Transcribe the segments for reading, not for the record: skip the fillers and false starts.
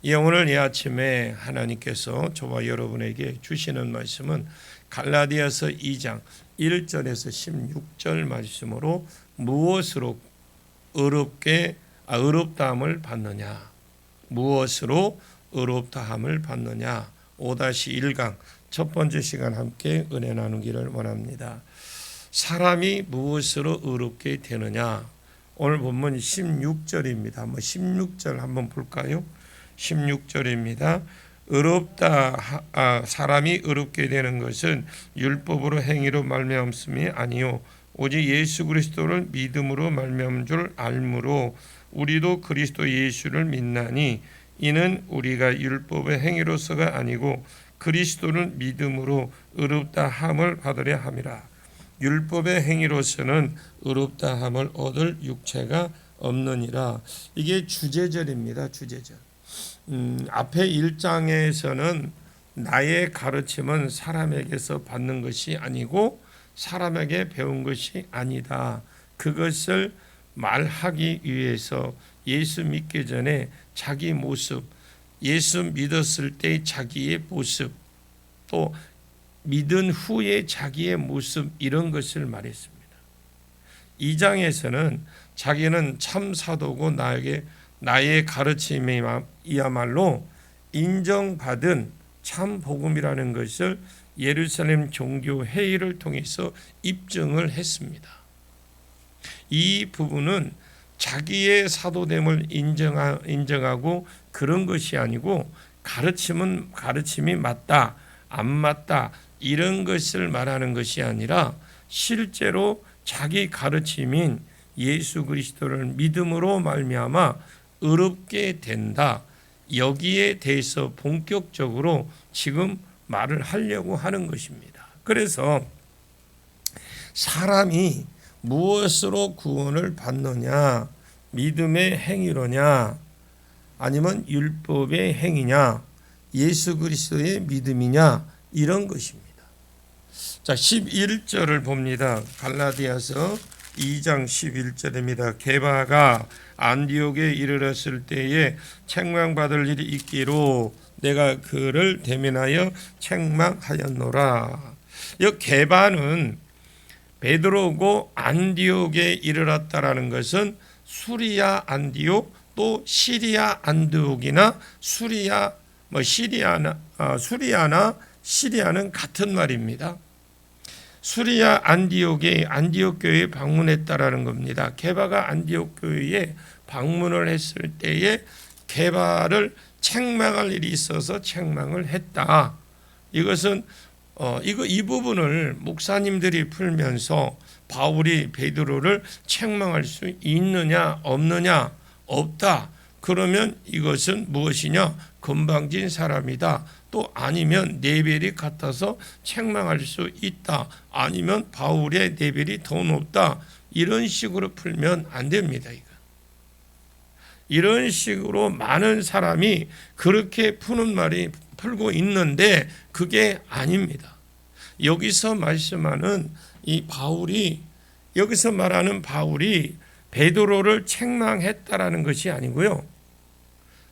오늘 이 아침에 하나님께서 저와 여러분에게 주시는 말씀은 갈라디아서 2장 1절에서 16절 말씀으로 무엇으로 의롭다함을 받느냐, 무엇으로 의롭다함을 받느냐, 5-1강 첫 번째 시간 함께 은혜 나누기를 원합니다. 사람이 무엇으로 의롭게 되느냐, 오늘 본문 16절입니다. 한번 16절 한번 볼까요? 16절입니다. 사람이 의롭게 되는 것은 율법으로 행위로 말미암음이 아니요 오직 예수 그리스도를 믿음으로 말미암은 줄 알므로 우리도 그리스도 예수를 믿나니 이는 우리가 율법의 행위로서가 아니고 그리스도를 믿음으로 의롭다 함을 받으려 함이라. 율법의 행위로서는 의롭다 함을 얻을 육체가 없느니라. 이게 주제절입니다. 주제절. 앞에 1장에서는 나의 가르침은 사람에게서 받는 것이 아니고 사람에게 배운 것이 아니다. 그것을 말하기 위해서 예수 믿기 전에 자기 모습, 예수 믿었을 때 자기의 모습, 또 믿은 후에 자기의 모습, 이런 것을 말했습니다. 2장에서는 자기는 참 사도고 나의 가르침이야말로 인정받은 참 복음이라는 것을 예루살렘 종교 회의를 통해서 입증을 했습니다. 이 부분은 자기의 사도됨을 인정하고 그런 것이 아니고 가르침이 맞다, 안 맞다, 이런 것을 말하는 것이 아니라 실제로 자기 가르침인 예수 그리스도를 믿음으로 말미암아 의롭게 된다. 여기에 대해서 본격적으로 지금 말을 하려고 하는 것입니다. 그래서 사람이 무엇으로 구원을 받느냐, 믿음의 행위로냐, 아니면 율법의 행위냐, 예수 그리스도의 믿음이냐, 이런 것입니다. 자, 11절을 봅니다. 갈라디아서 2장 11절입니다. 게바가 안디옥에 이르렀을 때에 책망받을 일이 있기로 내가 그를 대면하여 책망하였노라. 이 게바는 베드로고 안디옥에 이르렀다라는 것은 수리아 안디옥, 또 시리아 안디옥이나 수리아나 시리아는 같은 말입니다. 수리아 안디옥에 안디옥 교회에 방문했다라는 겁니다. 게바가 안디옥 교회에 방문을 했을 때에 게바를 책망할 일이 있어서 책망을 했다. 이것은 이 부분을 목사님들이 풀면서 바울이 베드로를 책망할 수 있느냐 없느냐, 없다. 그러면 이것은 무엇이냐? 건방진 사람이다. 또 아니면 레벨이 같아서 책망할 수 있다. 아니면 바울의 레벨이 더 높다. 이런 식으로 풀면 안 됩니다. 이런 식으로 많은 사람이 그렇게 풀고 있는데 그게 아닙니다. 여기서 말씀하는 여기서 말하는 바울이 베드로를 책망했다라는 것이 아니고요.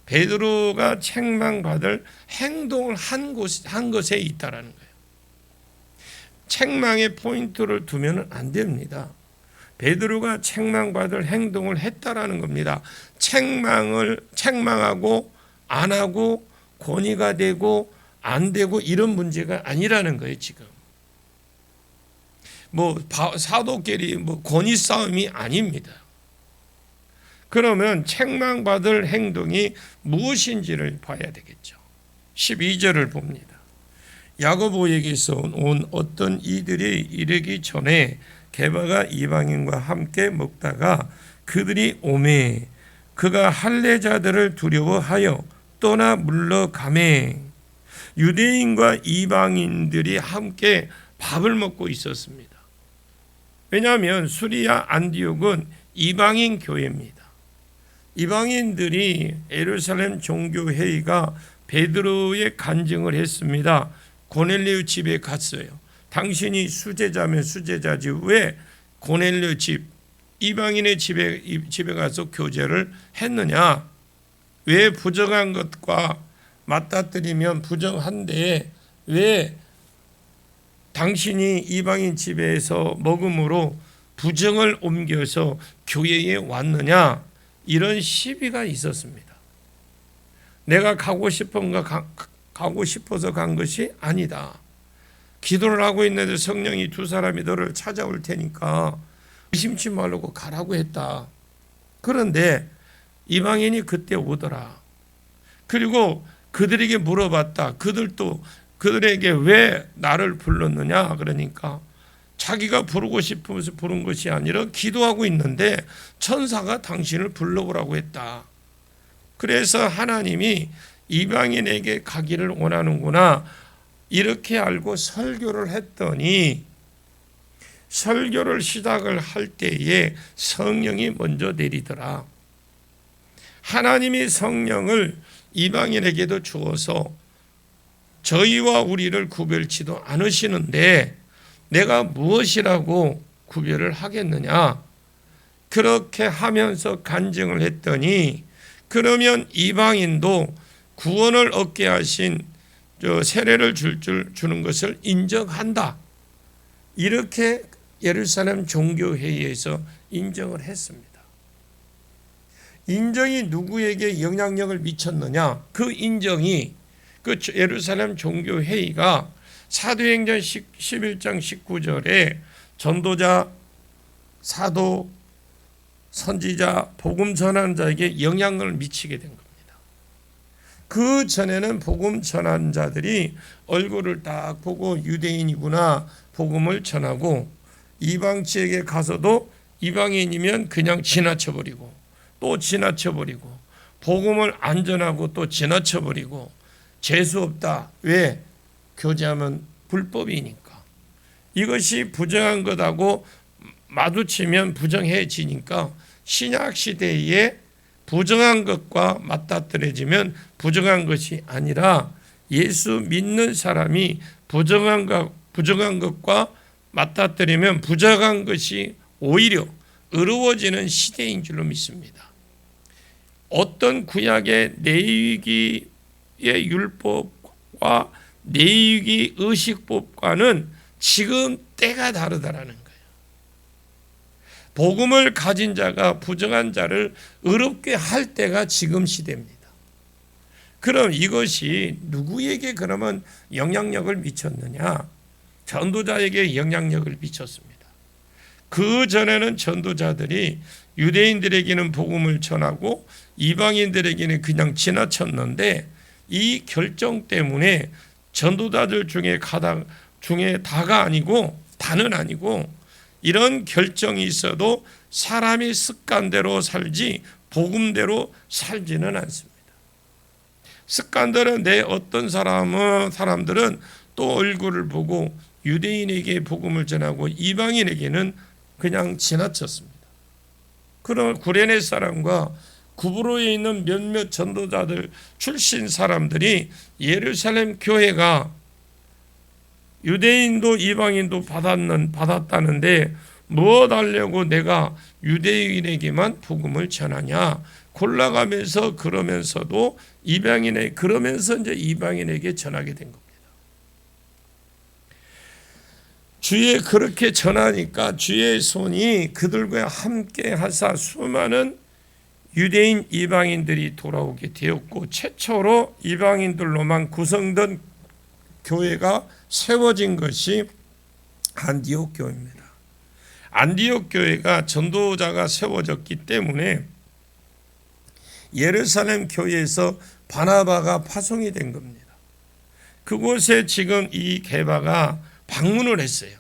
베드로가 책망받을 행동을 한 것에 있다라는 거예요. 책망의 포인트를 두면 안 됩니다. 베드로가 책망받을 행동을 했다라는 겁니다. 책망하고 안 하고 권위가 되고 안 되고 이런 문제가 아니라는 거예요. 지금 사도끼리 권위 싸움이 아닙니다. 그러면 책망받을 행동이 무엇인지를 봐야 되겠죠. 12절을 봅니다. 야고보에게서 온 어떤 이들이 이르기 전에 게바가 이방인과 함께 먹다가 그들이 오매 그가 할례자들을 두려워하여 떠나 물러가매. 유대인과 이방인들이 함께 밥을 먹고 있었습니다. 왜냐하면 수리아 안디옥은 이방인 교회입니다. 이방인들이 예루살렘 종교회의가 베드로의 간증을 했습니다. 고넬료 집에 갔어요. 당신이 수제자면 수제자지 왜 고넬료 집, 이방인의 집에 가서 교제를 했느냐? 왜 부정한 것과 맞닥뜨리면 부정한데 왜 당신이 이방인 집에서 먹음으로 부정을 옮겨서 교회에 왔느냐, 이런 시비가 있었습니다. 내가 가고 싶어서 간 것이 아니다. 기도를 하고 있는데 성령이 두 사람이 너를 찾아올 테니까 의심치 말고 가라고 했다. 그런데 이방인이 그때 오더라. 그리고 그들에게 물어봤다. 그들에게 왜 나를 불렀느냐? 그러니까 자기가 부르고 싶어서 부른 것이 아니라 기도하고 있는데 천사가 당신을 불러오라고 했다. 그래서 하나님이 이방인에게 가기를 원하는구나, 이렇게 알고 설교를 했더니, 설교를 시작을 할 때에 성령이 먼저 내리더라. 하나님이 성령을 이방인에게도 주어서 저희와 우리를 구별치도 않으시는데 내가 무엇이라고 구별을 하겠느냐, 그렇게 하면서 간증을 했더니, 그러면 이방인도 구원을 얻게 하신 세례를 주는 것을 인정한다. 이렇게 예루살렘 종교회의에서 인정을 했습니다. 인정이 누구에게 영향력을 미쳤느냐? 그 인정이 그 예루살렘 종교회의가 사도행전 11장 19절에 전도자, 사도, 선지자, 복음 전하는 자에게 영향을 미치게 된 겁니다. 그 전에는 복음 전하는 자들이 얼굴을 딱 보고 유대인이구나 복음을 전하고, 이방 지역에 가서도 이방인이면 그냥 지나쳐버리고 또 지나쳐버리고, 복음을 안 전하고 또 지나쳐버리고, 재수 없다. 왜? 교제하면 불법이니까. 이것이 부정한 것하고 마주치면 부정해지니까 신약 시대에 부정한 것과 맞닥뜨려지면 부정한 것이 아니라 예수 믿는 사람이 부정한 것과 맞닥뜨리면 부정한 것이 오히려 의로워지는 시대인 줄로 믿습니다. 어떤 구약의 내위기의 율법과 내위기 의식법과는 지금 때가 다르다라는 거예요. 복음을 가진 자가 부정한 자를 의롭게 할 때가 지금 시대입니다. 그럼 이것이 누구에게 그러면 영향력을 미쳤느냐? 전도자에게 영향력을 미쳤습니다. 그 전에는 전도자들이 유대인들에게는 복음을 전하고 이방인들에게는 그냥 지나쳤는데, 이 결정 때문에 전도자들 중에 다가 아니고 다는 아니고, 이런 결정이 있어도 사람이 습관대로 살지 복음대로 살지는 않습니다. 습관대로 어떤 사람들은 또 얼굴을 보고 유대인에게 복음을 전하고 이방인에게는 그냥 지나쳤습니다. 그럼 구레네 사람과 구브로에 있는 몇몇 전도자들 출신 사람들이 예루살렘 교회가 유대인도 이방인도 받았다는데 무엇 하려고 내가 유대인에게만 복음을 전하냐, 골라가면서 그러면서도 그러면서 이제 이방인에게 전하게 된 겁니다. 주의 그렇게 전하니까 주의 손이 그들과 함께 하사 수많은 유대인 이방인들이 돌아오게 되었고, 최초로 이방인들로만 구성된 교회가 세워진 것이 안디옥 교회입니다. 안디옥 교회가 전도자가 세워졌기 때문에 예루살렘 교회에서 바나바가 파송이 된 겁니다. 그곳에 지금 이 게바가 방문을 했어요.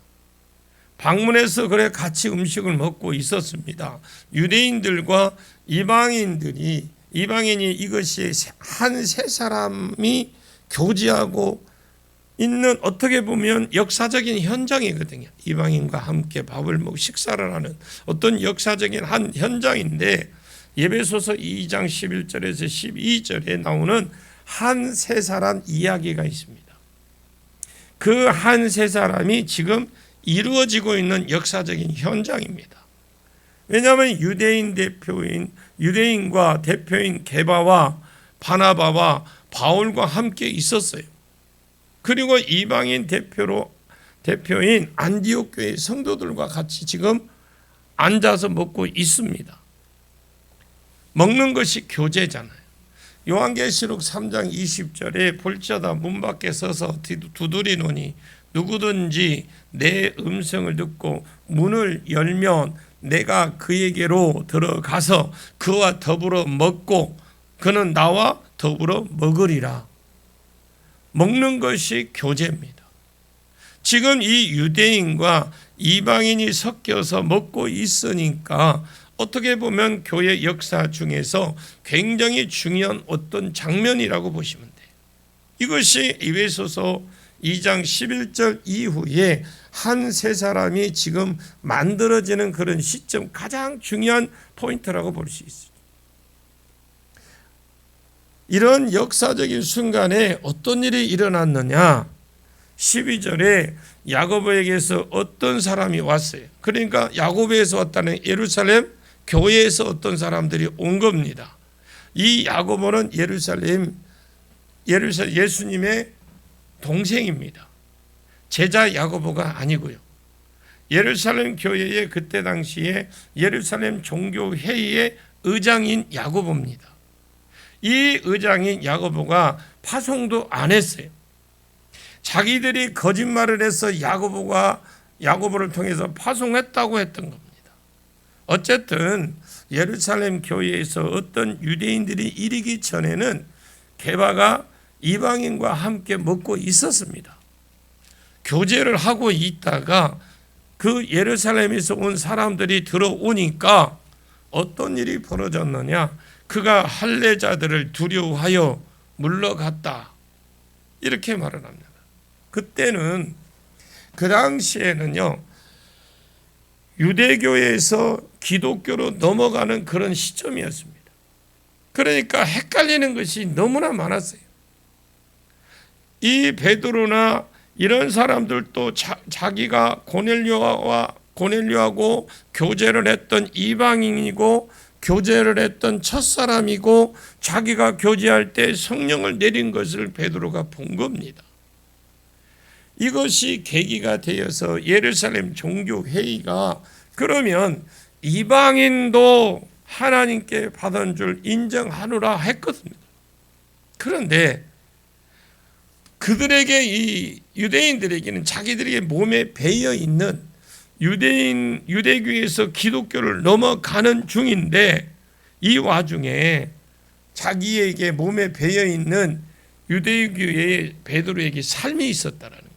방문해서 그래 같이 음식을 먹고 있었습니다. 유대인들과 이방인이 이것이 한 세 사람이 교제하고 있는, 어떻게 보면 역사적인 현장이거든요. 이방인과 함께 밥을 먹고 식사를 하는 어떤 역사적인 한 현장인데, 예배소서 2장 11절에서 12절에 나오는 한 세 사람 이야기가 있습니다. 그 한 세 사람이 지금 이루어지고 있는 역사적인 현장입니다. 왜냐하면 유대인과 대표인 게바와 바나바와 바울과 함께 있었어요. 그리고 이방인 대표인 안디옥 교회 성도들과 같이 지금 앉아서 먹고 있습니다. 먹는 것이 교제잖아요. 요한계시록 3장 20절에 볼지어다 문 밖에 서서 두드리노니 누구든지 내 음성을 듣고 문을 열면 내가 그에게로 들어가서 그와 더불어 먹고 그는 나와 더불어 먹으리라. 먹는 것이 교제입니다. 지금 이 유대인과 이방인이 섞여서 먹고 있으니까 어떻게 보면 교회 역사 중에서 굉장히 중요한 어떤 장면이라고 보시면 돼요. 이것이 에베소서 2장 11절 이후에 한 세 사람이 지금 만들어지는 그런 시점, 가장 중요한 포인트라고 볼 수 있습니다. 이런 역사적인 순간에 어떤 일이 일어났느냐? 12절에 야고보에게서 어떤 사람이 왔어요. 그러니까 야고보에서 왔다는 예루살렘 교회에서 어떤 사람들이 온 겁니다. 이 야고보는 예수님의 동생입니다. 제자 야고보가 아니고요. 예루살렘 교회의 그때 당시에 예루살렘 종교회의의 의장인 야고보입니다. 이 의장인 야고보가 파송도 안 했어요. 자기들이 거짓말을 해서 야고보를 통해서 파송했다고 했던 겁니다. 어쨌든 예루살렘 교회에서 어떤 유대인들이 이르기 전에는 게바가 이방인과 함께 먹고 있었습니다. 교제를 하고 있다가 그 예루살렘에서 온 사람들이 들어오니까 어떤 일이 벌어졌느냐? 그가 할례자들을 두려워하여 물러갔다. 이렇게 말을 합니다. 그때는 그 당시에는요, 유대교에서 기독교로 넘어가는 그런 시점이었습니다. 그러니까 헷갈리는 것이 너무나 많았어요. 이 베드로나 이런 사람들도 자기가 고넬료하고 교제를 했던 이방인이고 교제를 했던 첫사람이고 자기가 교제할 때 성령을 내린 것을 베드로가 본 겁니다. 이것이 계기가 되어서 예루살렘 종교회의가 그러면 이방인도 하나님께 받은 줄 인정하노라 했거든요. 그런데 그들에게 이 유대인들에게는 자기들에게 몸에 배어 있는 유대교에서 기독교를 넘어가는 중인데 이 와중에 자기에게 몸에 배어 있는 유대교의 베드로에게 삶이 있었다라는 거예요.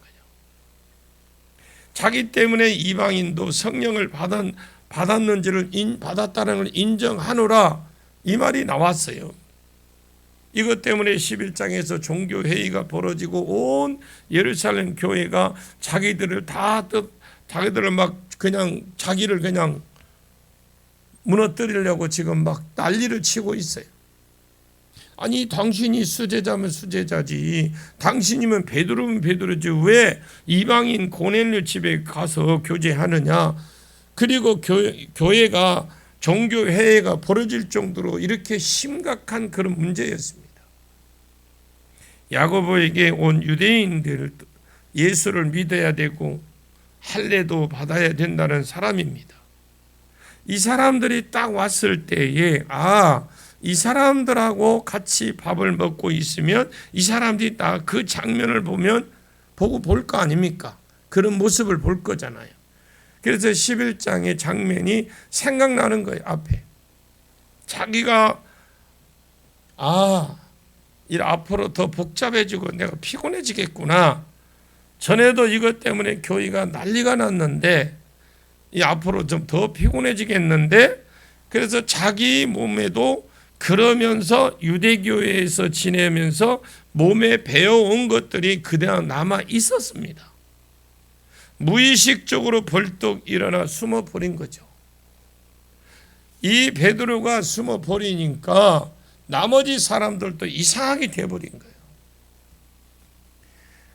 자기 때문에 이방인도 성령을 받았는지를 받았다는 걸 인정하노라 이 말이 나왔어요. 이것 때문에 11장에서 종교회의가 벌어지고 온 예루살렘 교회가 자기들을 막 그냥 자기를 그냥 무너뜨리려고 지금 막 난리를 치고 있어요. 아니 당신이 수제자면 수제자지, 당신이면 베드로면 베드로지 왜 이방인 고넬료 집에 가서 교제하느냐. 그리고 교회가 종교회의가 벌어질 정도로 이렇게 심각한 그런 문제였습니다. 야고보에게 온 유대인들 예수를 믿어야 되고 할례도 받아야 된다는 사람입니다. 이 사람들이 딱 왔을 때에 이 사람들하고 같이 밥을 먹고 있으면 이 사람들이 딱 그 장면을 보고 볼 거 아닙니까? 그런 모습을 볼 거잖아요. 그래서 11장의 장면이 생각나는 거예요. 앞에 자기가 이 앞으로 더 복잡해지고 내가 피곤해지겠구나. 전에도 이것 때문에 교회가 난리가 났는데 이 앞으로 좀 더 피곤해지겠는데, 그래서 자기 몸에도 그러면서 유대교회에서 지내면서 몸에 배어온 것들이 그대로 남아 있었습니다. 무의식적으로 벌떡 일어나 숨어 버린 거죠. 이 베드로가 숨어 버리니까 나머지 사람들도 이상하게 돼버린 거예요.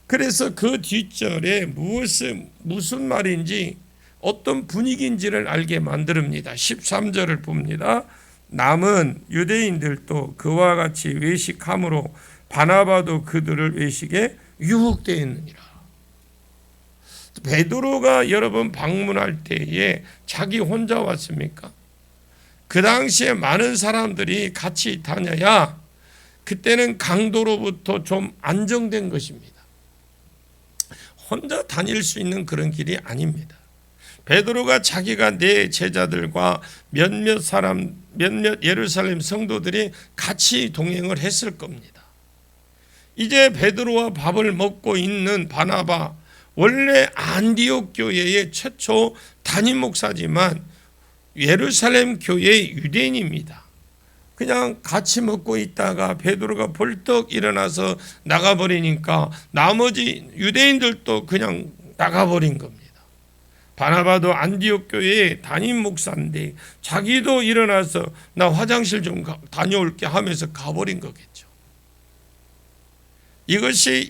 그래서 그 뒷절에 무슨 말인지 어떤 분위기인지를 알게 만듭니다. 13절을 봅니다. 남은 유대인들도 그와 같이 외식함으로 바나바도 그들을 외식에 유혹되었느니라. 베드로가 여러분 방문할 때에 자기 혼자 왔습니까? 그 당시에 많은 사람들이 같이 다녀야 그때는 강도로부터 좀 안정된 것입니다. 혼자 다닐 수 있는 그런 길이 아닙니다. 베드로가 자기가 내 제자들과 몇몇 예루살렘 성도들이 같이 동행을 했을 겁니다. 이제 베드로와 밥을 먹고 있는 바나바, 원래 안디옥 교회의 최초 담임 목사지만 예루살렘 교회의 유대인입니다. 그냥 같이 먹고 있다가 베드로가 벌떡 일어나서 나가버리니까 나머지 유대인들도 그냥 나가버린 겁니다. 바나바도 안디옥 교회의 담임 목사인데 자기도 일어나서 나 화장실 좀 다녀올게 하면서 가버린 거겠죠. 이것이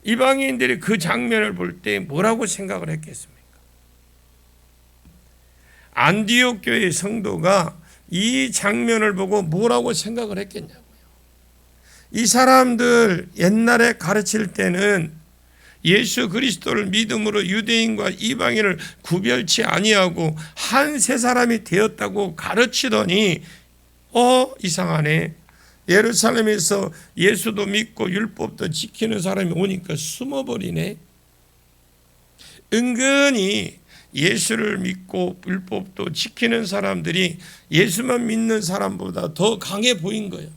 이방인들이 그 장면을 볼 때 뭐라고 생각을 했겠습니까? 안디옥 교회의 성도가 이 장면을 보고 뭐라고 생각을 했겠냐고요. 이 사람들 옛날에 가르칠 때는 예수 그리스도를 믿음으로 유대인과 이방인을 구별치 아니하고 한 세 사람이 되었다고 가르치더니 이상하네. 예루살렘에서 예수도 믿고 율법도 지키는 사람이 오니까 숨어버리네. 은근히 예수를 믿고 율법도 지키는 사람들이 예수만 믿는 사람보다 더 강해 보인 거예요.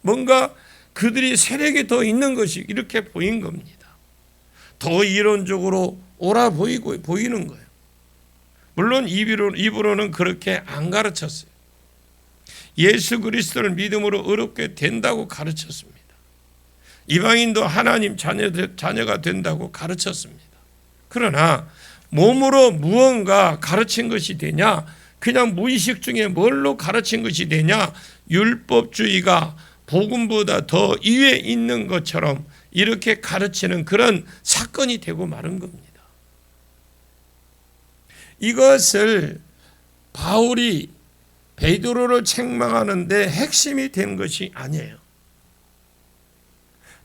뭔가 그들이 세력이 더 있는 것이 이렇게 보인 겁니다. 더 이론적으로 옳아 보이는 거예요. 물론 입으로는 그렇게 안 가르쳤어요. 예수 그리스도를 믿음으로 의롭게 된다고 가르쳤습니다. 이방인도 하나님 자녀가 된다고 가르쳤습니다. 그러나 몸으로 무언가 가르친 것이 되냐? 그냥 무의식 중에 뭘로 가르친 것이 되냐? 율법주의가 복음보다 더 위에 있는 것처럼 이렇게 가르치는 그런 사건이 되고 마는 겁니다. 이것을 바울이 베드로를 책망하는데 핵심이 된 것이 아니에요.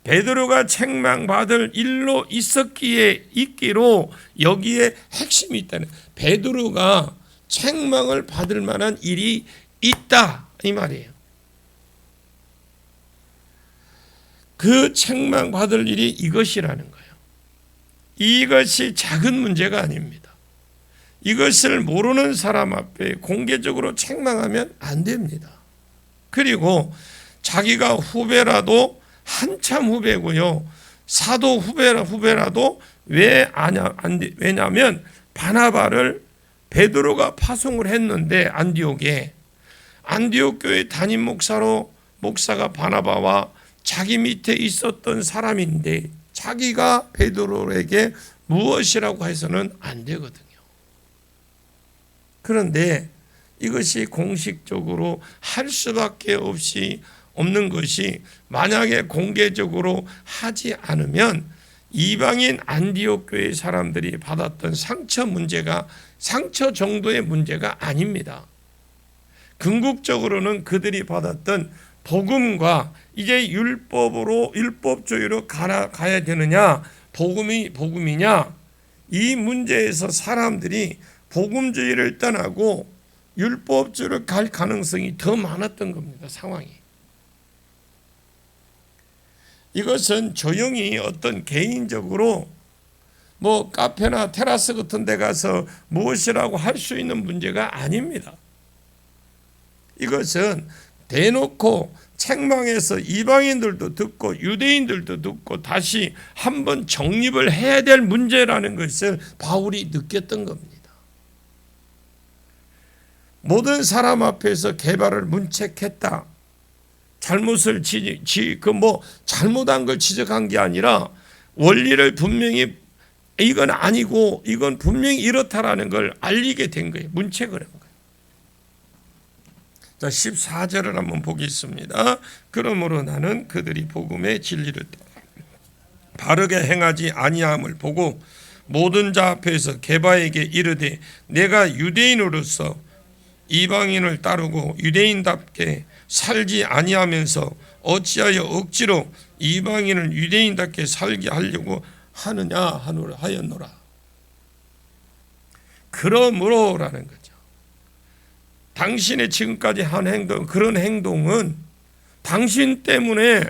베드로가 책망받을 일로 있기로 여기에 핵심이 있다는, 베드로가 책망을 받을 만한 일이 있다 이 말이에요. 그 책망받을 일이 이것이라는 거예요. 이것이 작은 문제가 아닙니다. 이것을 모르는 사람 앞에 공개적으로 책망하면 안 됩니다. 그리고 자기가 후배라도 한참 후배고요. 사도 후배라도 왜냐하면 바나바를 베드로가 파송을 했는데 안디옥 교회 담임 목사가 바나바와 자기 밑에 있었던 사람인데 자기가 베드로에게 무엇이라고 해서는 안 되거든요. 그런데 이것이 공식적으로 할 수밖에 없는 것이, 만약에 공개적으로 하지 않으면 이방인 안디옥 교회 사람들이 받았던 상처 정도의 문제가 아닙니다. 궁극적으로는 그들이 받았던 복음과 이제 율법주의로 가야 되느냐, 복음이냐, 이 문제에서 사람들이 복음주의를 떠나고 율법주의로 갈 가능성이 더 많았던 겁니다. 상황이. 이것은 조용히 어떤 개인적으로 카페나 테라스 같은 데 가서 무엇이라고 할 수 있는 문제가 아닙니다. 이것은 대놓고 책망해서 이방인들도 듣고 유대인들도 듣고 다시 한번 정립을 해야 될 문제라는 것을 바울이 느꼈던 겁니다. 모든 사람 앞에서 개발을 문책했다. 잘못을 잘못한 걸 지적한 게 아니라 원리를 분명히 이건 아니고 이건 분명히 이렇다라는 걸 알리게 된 거예요. 문책을 한 거예요. 자, 14절을 한번 보겠습니다. 그러므로 나는 그들이 복음의 진리를 바르게 행하지 아니함을 보고 모든 자 앞에서 게바에게 이르되 내가 유대인으로서 이방인을 따르고 유대인답게 살지 아니하면서 어찌하여 억지로 이방인을 유대인답게 살게 하려고 하느냐 하였노라. 그러므로라는 거죠. 당신의 지금까지 한 행동, 그런 행동은 당신 때문에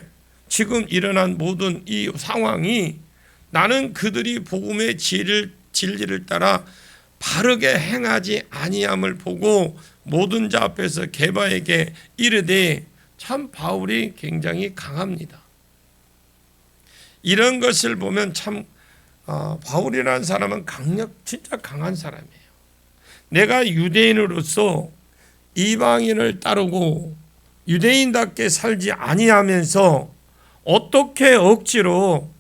지금 일어난 모든 이 상황이 나는 그들이 복음의 진리를 따라 바르게 행하지 아니함을 보고 모든 자 앞에서 게바에게 이르되, 참 바울이 굉장히 강합니다. 이런 것을 보면 참 바울이라는 사람은 진짜 강한 사람이에요. 내가 유대인으로서 이방인을 따르고 유대인답게 살지 아니하면서 어떻게 억지로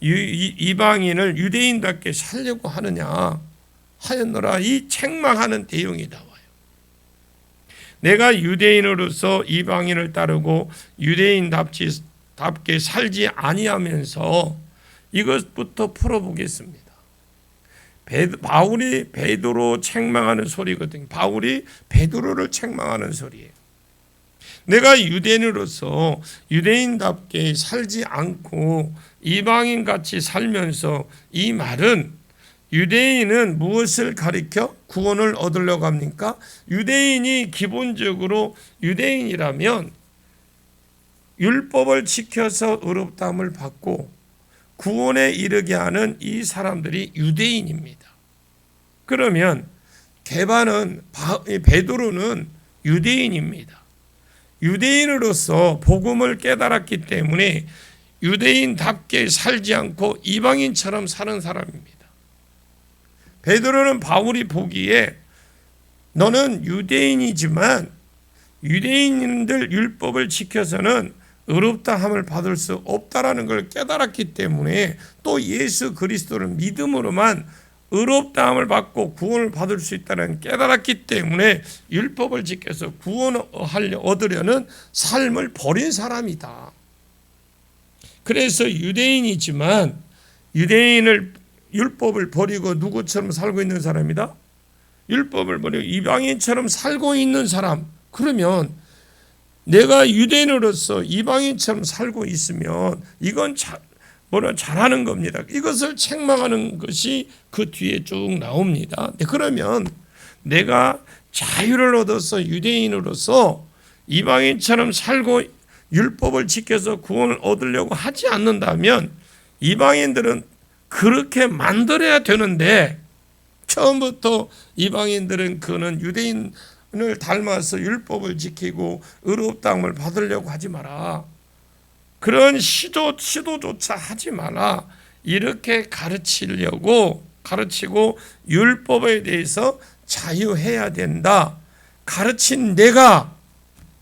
이방인을 유대인답게 살려고 하느냐 하였노라. 이 책망하는 내용이 나와요. 내가 유대인으로서 이방인을 따르고 유대인답게 살지 아니하면서, 이것부터 풀어보겠습니다. 바울이 베드로 책망하는 소리거든요. 바울이 베드로를 책망하는 소리예요. 내가 유대인으로서 유대인답게 살지 않고 이방인같이 살면서, 이 말은 유대인은 무엇을 가리켜 구원을 얻으려고 합니까? 유대인이 기본적으로 유대인이라면 율법을 지켜서 의롭다함을 받고 구원에 이르게 하는 이 사람들이 유대인입니다. 그러면 베드로는 유대인입니다. 유대인으로서 복음을 깨달았기 때문에 유대인답게 살지 않고 이방인처럼 사는 사람입니다. 베드로는 바울이 보기에 너는 유대인이지만 유대인들 율법을 지켜서는 의롭다함을 받을 수 없다라는 걸 깨달았기 때문에, 또 예수 그리스도를 믿음으로만 의롭다함을 받고 구원을 받을 수 있다는 깨달았기 때문에 율법을 지켜서 구원을 얻으려는 삶을 버린 사람이다. 그래서 유대인이지만 율법을 버리고 누구처럼 살고 있는 사람이다? 율법을 버리고 이방인처럼 살고 있는 사람. 그러면 내가 유대인으로서 이방인처럼 살고 있으면 이건 잘하는 겁니다. 이것을 책망하는 것이 그 뒤에 쭉 나옵니다. 그러면 내가 자유를 얻어서 유대인으로서 이방인처럼 살고 율법을 지켜서 구원을 얻으려고 하지 않는다면, 이방인들은 그렇게 만들어야 되는데, 처음부터 이방인들은 그는 유대인을 닮아서 율법을 지키고 의롭다함을 받으려고 하지 마라. 그런 시도조차 하지 마라. 이렇게 가르치고 율법에 대해서 자유해야 된다. 가르친 내가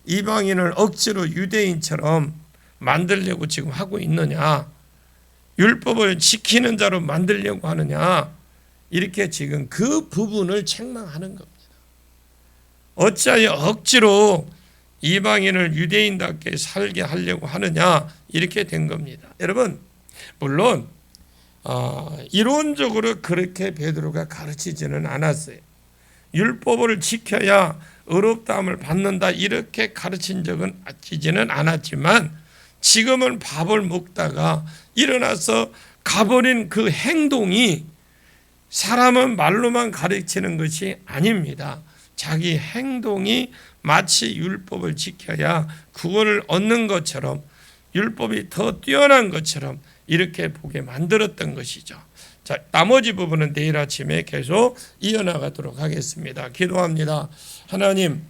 이방인을 억지로 유대인처럼 만들려고 지금 하고 있느냐? 율법을 지키는 자로 만들려고 하느냐? 이렇게 지금 그 부분을 책망하는 겁니다. 어찌하여 억지로 이방인을 유대인답게 살게 하려고 하느냐? 이렇게 된 겁니다. 여러분, 물론 이론적으로 그렇게 베드로가 가르치지는 않았어요. 율법을 지켜야 의롭다함을 받는다, 이렇게 가르친 적은 지지는 않았지만, 지금은 밥을 먹다가 일어나서 가버린 그 행동이 사람은 말로만 가르치는 것이 아닙니다. 자기 행동이 마치 율법을 지켜야 구원을 얻는 것처럼, 율법이 더 뛰어난 것처럼 이렇게 보게 만들었던 것이죠. 자, 나머지 부분은 내일 아침에 계속 이어나가도록 하겠습니다. 기도합니다. 하나님,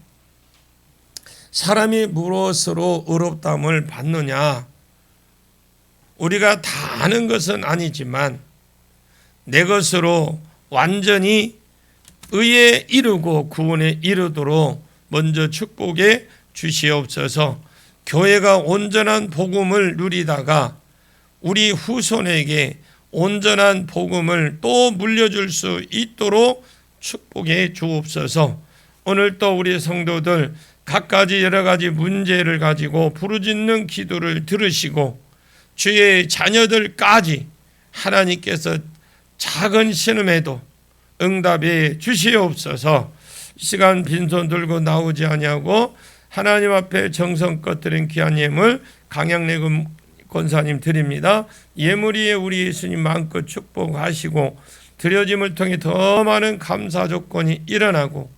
사람이 무엇으로 의롭다함을 받느냐? 우리가 다 아는 것은 아니지만 내 것으로 완전히 의에 이르고 구원에 이르도록 먼저 축복해 주시옵소서. 교회가 온전한 복음을 누리다가 우리 후손에게 온전한 복음을 또 물려줄 수 있도록 축복해 주옵소서. 오늘 또 우리 성도들 각가지 여러 가지 문제를 가지고 부르짖는 기도를 들으시고 주의 자녀들까지 하나님께서 작은 신음에도 응답해 주시옵소서. 시간 빈손 들고 나오지 아니하고 하나님 앞에 정성껏 드린 귀한 예물 강양래금 권사님 드립니다. 예물 위에 우리 예수님 마음껏 축복하시고 드려짐을 통해 더 많은 감사 조건이 일어나고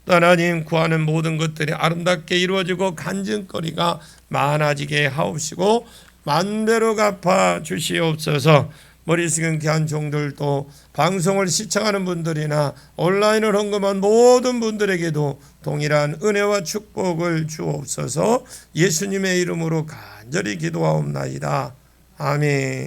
또 하나님 구하는 모든 것들이 아름답게 이루어지고 간증거리가 많아지게 하옵시고 만배로 갚아 주시옵소서. 머리 숙인 귀한 종들도 방송을 시청하는 분들이나 온라인을 헌금한 모든 분들에게도 동일한 은혜와 축복을 주옵소서. 예수님의 이름으로 간절히 기도하옵나이다. 아멘.